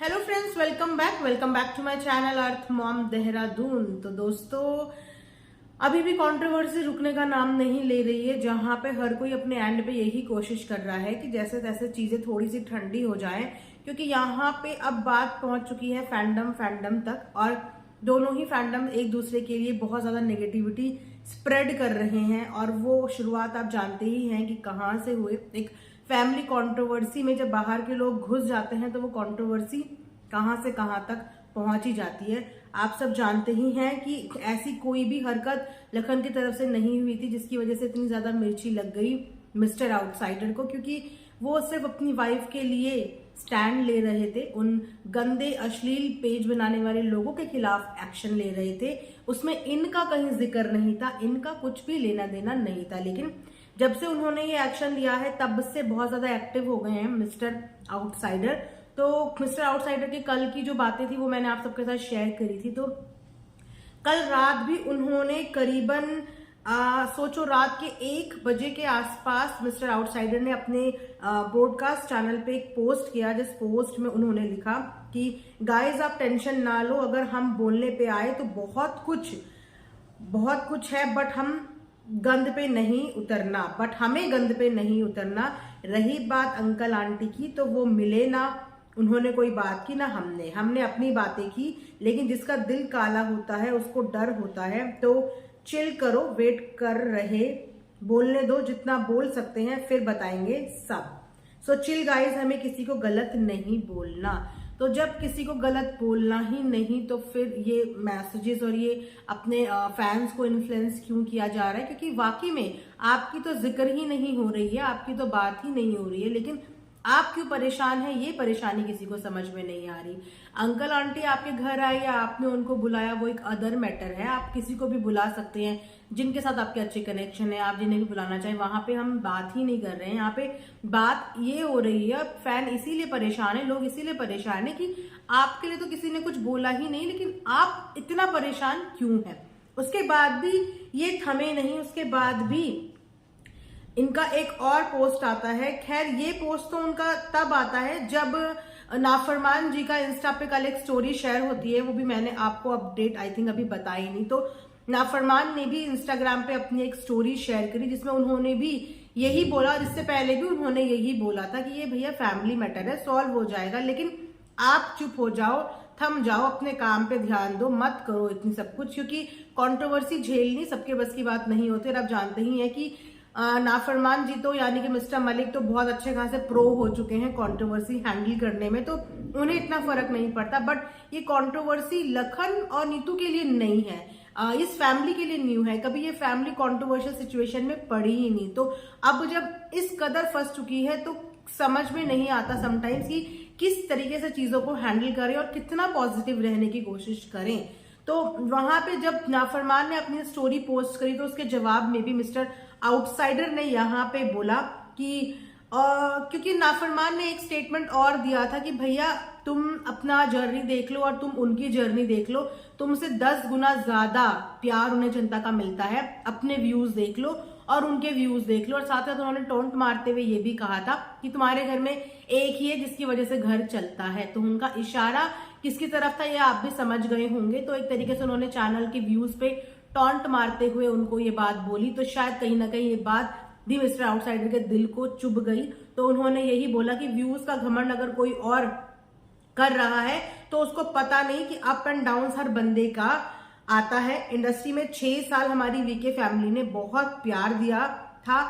Hello friends, welcome back to my channel earth mom Dehradun. तो दोस्तों, अभी भी कंट्रोवर्सी रुकने का नाम नहीं ले रही है, जहां पे हर कोई अपने एंड पे यही कोशिश कर रहा है कि जैसे तैसे चीजें थोड़ी सी ठंडी हो जाएं, क्योंकि यहाँ पे अब बात पहुंच चुकी है फैंडम तक, और दोनों ही फैंडम एक दूसरे के लिए बहुत ज्यादा नेगेटिविटी स्प्रेड कर रहे हैं। और वो शुरुआत आप जानते ही हैं कि कहाँ से हुए। एक फैमिली कंट्रोवर्सी में जब बाहर के लोग घुस जाते हैं तो वो कंट्रोवर्सी कहां से कहां तक पहुंच ही जाती है। आप सब जानते ही हैं कि ऐसी कोई भी हरकत लखन की तरफ से नहीं हुई थी जिसकी वजह से इतनी ज्यादा मिर्ची लग गई मिस्टर आउटसाइडर को, क्योंकि वो सिर्फ अपनी वाइफ के लिए स्टैंड ले रहे थे। उन गंदे अश्लील पेज बनाने वाले लोगों के खिलाफ एक्शन ले रहे थे। उसमें इनका कहीं जिक्र नहीं था, इनका कुछ भी लेना देना नहीं था। लेकिन जब से उन्होंने ये एक्शन लिया है तब से बहुत ज्यादा एक्टिव हो गए हैं मिस्टर आउटसाइडर। तो मिस्टर आउटसाइडर की कल की जो बातें थी वो मैंने आप सबके साथ शेयर करी थी। तो कल रात भी उन्होंने करीबन सोचो रात के 1 बजे के आसपास मिस्टर आउटसाइडर ने अपने ब्रॉडकास्ट चैनल पे एक पोस्ट किया, जिस पोस्ट में उन्होंने लिखा कि गाइज आप टेंशन ना लो, अगर हम बोलने पे आए तो बहुत कुछ है, बट हमें गंद पे नहीं उतरना। रही बात अंकल आंटी की, तो वो मिले ना, उन्होंने कोई बात की ना हमने अपनी बातें की। लेकिन जिसका दिल काला होता है उसको डर होता है। तो चिल करो, वेट कर रहे, बोलने दो जितना बोल सकते हैं, फिर बताएंगे सब। सो चिल गाइस, हमें किसी को गलत नहीं बोलना। तो जब किसी को गलत बोलना ही नहीं तो फिर ये मैसेजेस और ये अपने फैंस को इन्फ्लुएंस क्यों किया जा रहा है? क्योंकि वाकई में आपकी तो जिक्र ही नहीं हो रही है, आपकी तो बात ही नहीं हो रही है, लेकिन आप क्यों परेशान है, ये परेशानी किसी को समझ में नहीं आ रही। अंकल आंटी आपके घर आए या आपने उनको बुलाया, वो एक अदर मैटर है। आप किसी को भी बुला सकते हैं जिनके साथ आपके अच्छे कनेक्शन है, आप जिन्हें भी बुलाना चाहें। वहां पे हम बात ही नहीं कर रहे हैं, यहाँ पे बात ये हो रही है। फैन इसीलिए परेशान है, लोग इसीलिए परेशान है कि आपके लिए तो किसी ने कुछ बोला ही नहीं, लेकिन आप इतना परेशान क्यों है? उसके बाद भी ये थमे नहीं, उसके बाद भी इनका एक और पोस्ट आता है। खैर, ये पोस्ट तो उनका तब आता है जब नाफरमान जी का इंस्टा पे कल एक स्टोरी शेयर होती है, वो भी मैंने आपको अपडेट आई थिंक अभी बताई नहीं। तो नाफरमान ने भी इंस्टाग्राम पे अपनी एक स्टोरी शेयर करी जिसमें उन्होंने भी यही बोला, और इससे पहले भी उन्होंने यही बोला था कि ये भैया फैमिली मैटर है, सॉल्व हो जाएगा, लेकिन आप चुप हो जाओ, थम जाओ, अपने काम पे ध्यान दो, मत करो इतनी सब कुछ, क्योंकि कंट्रोवर्सी झेलनी सबके बस की बात नहीं होती। और आप जानते ही हैं कि नाफरमान जी तो यानी कि मिस्टर मलिक तो बहुत अच्छे खासे प्रो हो चुके हैं कंट्रोवर्सी हैंडल करने में, तो उन्हें इतना फर्क नहीं पड़ता। बट ये कंट्रोवर्सी लखन और नीतू के लिए नहीं है, इस फैमिली के लिए न्यू है। कभी ये फैमिली कंट्रोवर्शियल सिचुएशन में पड़ी ही नहीं। तो अब जब इस कदर फंस चुकी है तो समझ में नहीं आता समटाइम्स कि किस तरीके से चीजों को हैंडल करें और कितना पॉजिटिव रहने की कोशिश करें। तो वहां पे जब नाफरमान ने अपनी स्टोरी पोस्ट करी तो उसके जवाब में भी मिस्टर आउटसाइडर ने यहाँ पे बोला कि क्योंकि नाफरमान ने एक स्टेटमेंट और दिया था कि भैया तुम अपना जर्नी देख लो और तुम उनकी जर्नी देख लो, तुमसे 10 गुना ज्यादा प्यार उन्हें जनता का मिलता है। अपने व्यूज देख लो और उनके व्यूज देख लो। और साथ साथ उन्होंने टोंट मारते हुए ये भी कहा था कि तुम्हारे घर में एक ही है जिसकी वजह से घर चलता है। तो उनका इशारा किसकी तरफ था ये आप भी समझ गए होंगे। तो एक तरीके से उन्होंने चैनल के व्यूज पे टॉन्ट मारते हुए उनको ये बात बोली। तो शायद कहीं ना कहीं ये बात भी मिस्टर आउटसाइडर के दिल को चुभ गई। तो उन्होंने यही बोला कि व्यूज का घमंड अगर कोई और कर रहा है तो उसको पता नहीं कि अप एंड डाउन हर बंदे का आता है। इंडस्ट्री में 6 साल हमारी वीके फैमिली ने बहुत प्यार दिया था,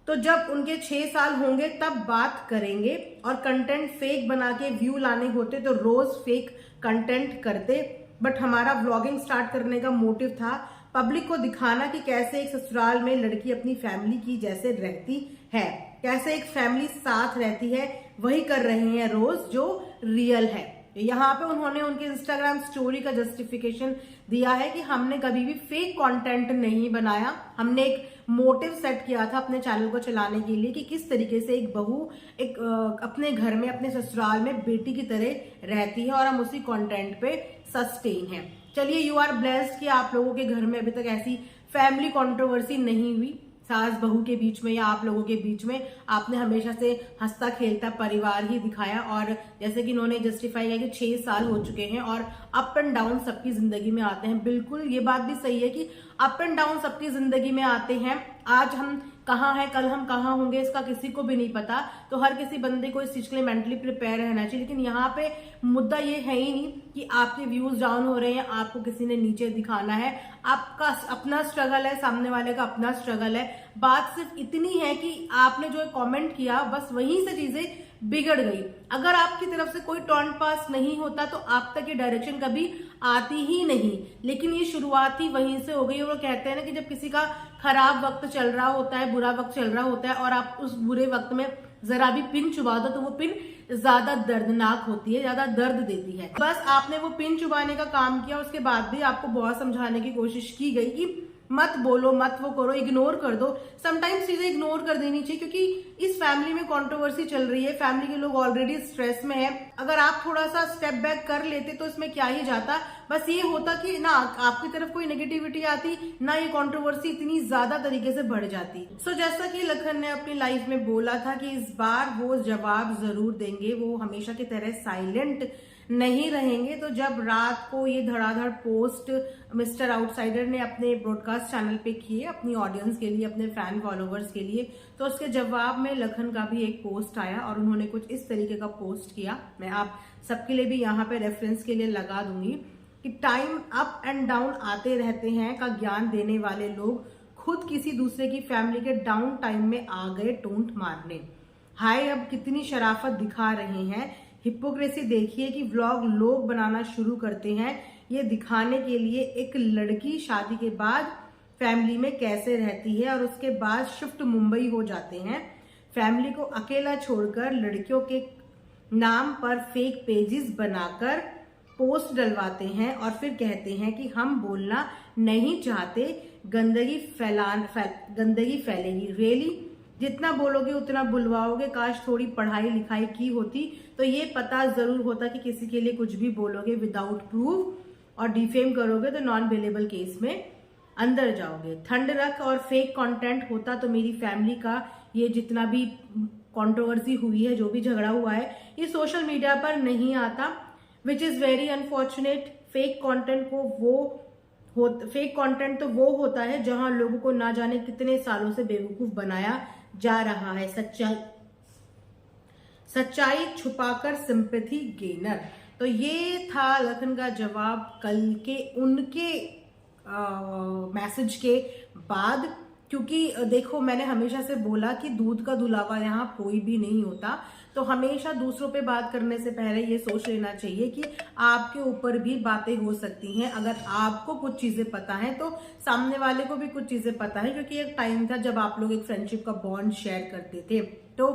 तो जब उनके 6 साल होंगे तब बात करेंगे। और कंटेंट फेक बना के व्यू लाने होते तो रोज फेक कंटेंट करते, बट हमारा व्लॉगिंग स्टार्ट करने का मोटिव था पब्लिक को दिखाना कि कैसे एक ससुराल में लड़की अपनी फैमिली की जैसे रहती है, कैसे एक फैमिली साथ रहती है, वही कर रहे हैं रोज जो रियल है। यहाँ पे उन्होंने उनके इंस्टाग्राम स्टोरी का जस्टिफिकेशन दिया है कि हमने कभी भी फेक कंटेंट नहीं बनाया, हमने एक मोटिव सेट किया था अपने चैनल को चलाने के लिए कि किस तरीके से एक बहू एक अपने घर में अपने ससुराल में बेटी की तरह रहती है, और हम उसी कंटेंट पे सस्टेन है। चलिए, यू आर ब्लेस्ड कि आप लोगों के घर में अभी तक ऐसी फैमिली कंट्रोवर्सी नहीं हुई। सास बहू के बीच में या आप लोगों के बीच में आपने हमेशा से हंसता खेलता परिवार ही दिखाया। और जैसे कि इन्होंने जस्टिफाई किया कि 6 साल हो चुके हैं और अप एंड डाउन सबकी जिंदगी में आते हैं। बिल्कुल ये बात भी सही है कि अप एंड डाउन सबकी जिंदगी में आते हैं। आज हम कहाँ हैं, कल हम कहाँ होंगे, इसका किसी को भी नहीं पता। तो हर किसी बंदे को इस चीज के लिए मेंटली प्रिपेयर रहना चाहिए। लेकिन यहाँ पे मुद्दा ये है ही नहीं कि आपके व्यूज डाउन हो रहे हैं, आपको किसी ने नीचे दिखाना है। आपका अपना स्ट्रगल है, सामने वाले का अपना स्ट्रगल है। बात सिर्फ इतनी है कि आपने जो कमेंट किया बस वहीं से चीजें बिगड़ गई। अगर आपकी तरफ से कोई टर्न पास नहीं होता तो आप तक ये डायरेक्शन कभी आती ही नहीं। लेकिन ये शुरुआत ही वहीं से हो गई। और वो कहते हैं ना कि जब किसी का खराब वक्त चल रहा होता है, बुरा वक्त चल रहा होता है और आप उस बुरे वक्त में जरा भी पिन चुबा दो तो वो पिन ज्यादा दर्दनाक होती है, ज्यादा दर्द देती है। बस आपने वो पिन चुबाने का काम किया, उसके बाद भी आपको बहुत समझाने की कोशिश की गई कि मत बोलो, मत वो करो, इग्नोर कर दो। समटाइम्स चीजें इग्नोर कर देनी चाहिए क्योंकि इस फैमिली में कंट्रोवर्सी चल रही है, फैमिली के लोग ऑलरेडी स्ट्रेस में है। अगर आप थोड़ा सा स्टेप बैक कर लेते तो इसमें क्या ही जाता। बस ये होता कि ना आपकी तरफ कोई नेगेटिविटी आती, ना ये कंट्रोवर्सी इतनी ज्यादा तरीके से बढ़ जाती। सो जैसा कि लखन ने अपनी लाइफ में बोला था कि इस बार वो जवाब जरूर देंगे, वो हमेशा की तरह साइलेंट नहीं रहेंगे। तो जब रात को ये धड़ाधड़ पोस्ट मिस्टर आउटसाइडर ने अपने ब्रॉडकास्ट चैनल पे किए अपनी ऑडियंस के लिए, अपने फैन फॉलोवर्स के लिए, तो उसके जवाब में लखन का भी एक पोस्ट आया और उन्होंने कुछ इस तरीके का पोस्ट किया। मैं आप सबके लिए भी यहाँ पे रेफरेंस के लिए लगा दूंगी कि टाइम अप एंड डाउन आते रहते हैं का ज्ञान देने वाले लोग खुद किसी दूसरे की फैमिली के डाउन टाइम में आ गए टोंट मारने। हाय, अब कितनी शराफत दिखा रहे हैं। हिपोक्रेसी देखिए कि व्लॉग लोग बनाना शुरू करते हैं ये दिखाने के लिए एक लड़की शादी के बाद फैमिली में कैसे रहती है और उसके बाद शिफ्ट मुंबई हो जाते हैं। फैमिली को अकेला छोड़कर लड़कियों के नाम पर फेक पेजेस बनाकर पोस्ट डलवाते हैं और फिर कहते हैं कि हम बोलना नहीं चाहते, गंदगी फैलेगी। रियली जितना बोलोगे उतना बुलवाओगे। काश थोड़ी पढ़ाई लिखाई की होती तो ये पता जरूर होता कि किसी के लिए कुछ भी बोलोगे विदाउट प्रूफ और डिफेम करोगे तो नॉन अवेलेबल केस में अंदर जाओगे। ठंड रख और फेक कंटेंट होता तो मेरी फैमिली का ये जितना भी कंट्रोवर्सी हुई है, जो भी झगड़ा हुआ है, ये सोशल मीडिया पर नहीं आता, which is very unfortunate. Fake content तो वो होता है जहां लोगों को ना जाने कितने सालों से बेवकूफ बनाया जा रहा है। सच्चाई छुपाकर सिंपैथी गेनर। तो ये था लखन का जवाब कल के उनके मैसेज के बाद। क्योंकि देखो, मैंने हमेशा से बोला कि दूध का दुलावा यहाँ कोई भी नहीं होता। तो हमेशा दूसरों पे बात करने से पहले ये सोच लेना चाहिए कि आपके ऊपर भी बातें हो सकती हैं। अगर आपको कुछ चीजें पता है तो सामने वाले को भी कुछ चीजें पता है। क्योंकि एक टाइम था जब आप लोग एक फ्रेंडशिप का बॉन्ड शेयर करते थे। तो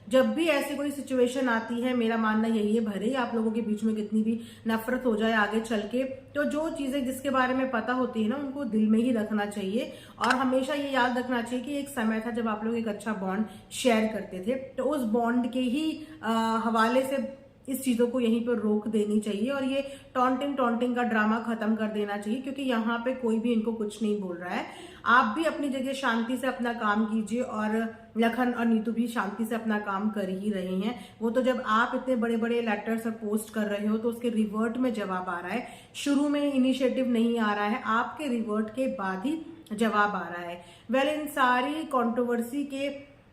जब भी ऐसी कोई सिचुएशन आती है, मेरा मानना यही है, भले ही आप लोगों के बीच में कितनी भी नफरत हो जाए आगे चल के, तो जो चीजें जिसके बारे में पता होती है ना, उनको दिल में ही रखना चाहिए। और हमेशा ये याद रखना चाहिए कि एक समय था जब आप लोग एक अच्छा बॉन्ड शेयर करते थे। तो उस बॉन्ड के ही हवाले से इस चीजों को यहीं पर रोक देनी चाहिए और ये टॉन्टिंग का ड्रामा खत्म कर देना चाहिए। क्योंकि यहाँ पे कोई भी इनको कुछ नहीं बोल रहा है। आप भी अपनी जगह शांति से अपना काम कीजिए और लखन और नीतू भी शांति से अपना काम कर ही रहे हैं। वो तो जब आप इतने बड़े बड़े लेटर्स और पोस्ट कर रहे हो तो उसके रिवर्ट में जवाब आ रहा है। शुरू में इनिशिएटिव नहीं आ रहा है, आपके रिवर्ट के बाद ही जवाब आ रहा है। वेल, इन सारी कंट्रोवर्सी के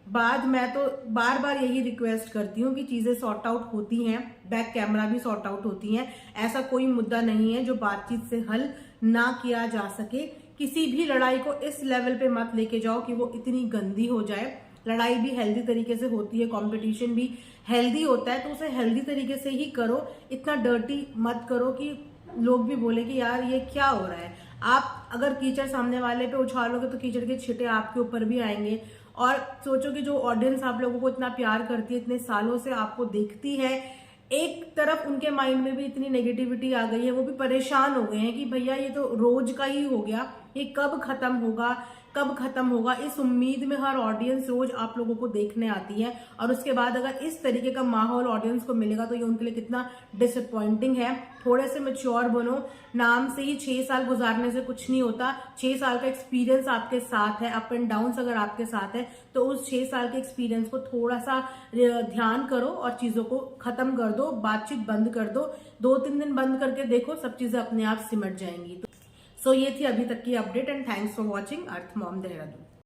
बाद मैं तो बार बार यही रिक्वेस्ट करती हूँ कि चीजें सॉर्ट आउट होती हैं, बैक कैमरा भी सॉर्ट आउट होती हैं। ऐसा कोई मुद्दा नहीं है जो बातचीत से हल ना किया जा सके। किसी भी लड़ाई को इस लेवल पे मत लेके जाओ कि वो इतनी गंदी हो जाए। लड़ाई भी हेल्दी तरीके से होती है, कंपटीशन भी हेल्दी होता है, तो उसे हेल्दी तरीके से ही करो। इतना डर्टी मत करो कि लोग भी बोले कि यार ये क्या हो रहा है। आप अगर कीचड़ सामने वाले पे उछालोगे तो कीचड़ के छिटे आपके ऊपर भी आएंगे। और सोचो कि जो ऑडियंस आप लोगों को इतना प्यार करती है, इतने सालों से आपको देखती है, एक तरफ उनके माइंड में भी इतनी नेगेटिविटी आ गई है, वो भी परेशान हो गए हैं कि भैया ये तो रोज का ही हो गया, ये कब खत्म होगा। कब खत्म होगा, इस उम्मीद में हर ऑडियंस रोज आप लोगों को देखने आती है। और उसके बाद अगर इस तरीके का माहौल ऑडियंस को मिलेगा तो ये उनके लिए कितना डिसअपॉइंटिंग है। थोड़े से मैच्योर बनो, नाम से ही 6 साल गुजारने से कुछ नहीं होता। 6 साल का एक्सपीरियंस आपके साथ है, अप एंड डाउन अगर आपके साथ है तो उस 6 साल के एक्सपीरियंस को थोड़ा सा ध्यान करो और चीजों को खत्म कर दो, बातचीत बंद कर दो। 2-3 दिन बंद करके देखो, सब चीजें अपने आप सिमट जाएंगी। सो ये थी अभी तक की update and thanks for watching earth mom Dehradun.